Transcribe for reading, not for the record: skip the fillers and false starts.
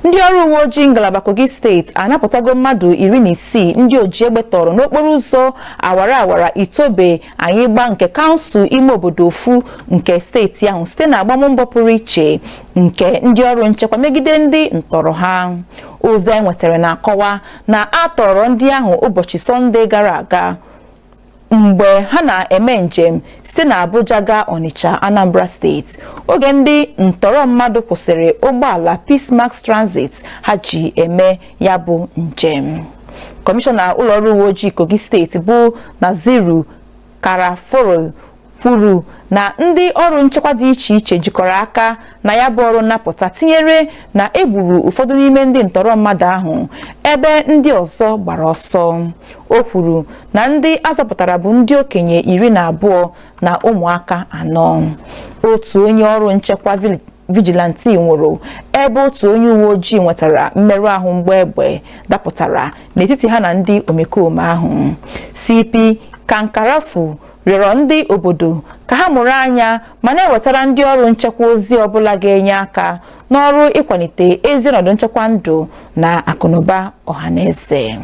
Ndị ọrụ uwe ojii ngalaba Kogi State anaputago mmadụ 16 ndị oji-egbe tọọrọ n'okporo ụzọ awara Itobe anyị gba nke kansụl ime obodo ofu nke steeti ahụ site na agbammbọ pụrụ iche nke ndị ọrụ nchekwa megide ndị ntọrọ ha. Ozi enwetara na-akọwa na a tọrọ ndị ahụ ụbọchị Sọnde gara aga mgbe ha na-eme njem site na Abuja gaa Onitsha, Anambra steeti, oge ndị ntọrọ mmadụ kwụsịrị ụgbọala Peace Max Transit ha ji eme ya bụ njem. Kọmishọna ụlọọrụ uwe ojii Kogi steeti bụ Naziru Karaforo kwuru na ndị ọrụ nchekwa dị iche iche jikọrọ aka na ya bụ ọrụ nnapụta, tinyere na egburu ụfọdụ n'ime ndị ntọrọ mmadụ ahụ ebe ndị ọzọ gbara ọsọ. O kwuru na ndị azọpụtara bụ ndị okenye 12 na ụmụaka 4. Otu onye ọrụ nchekwa vigilanti nwụrụ ebe otu onye uwe ojii nwetara mmerụ ahụ mgbe egbe dapụtara n'etiti ha na ndị omekome ahụ. CP Kankarafu rịọrọ ndị obodo ka ha mụrụ anya ma na-ewetara ndị ọrụ nchekwa ozi ọbụla ga-enye aka n'ọrụ ịkwalite ezi ọnọdụ nchekwa ndụ na akụnụba ọhaneze.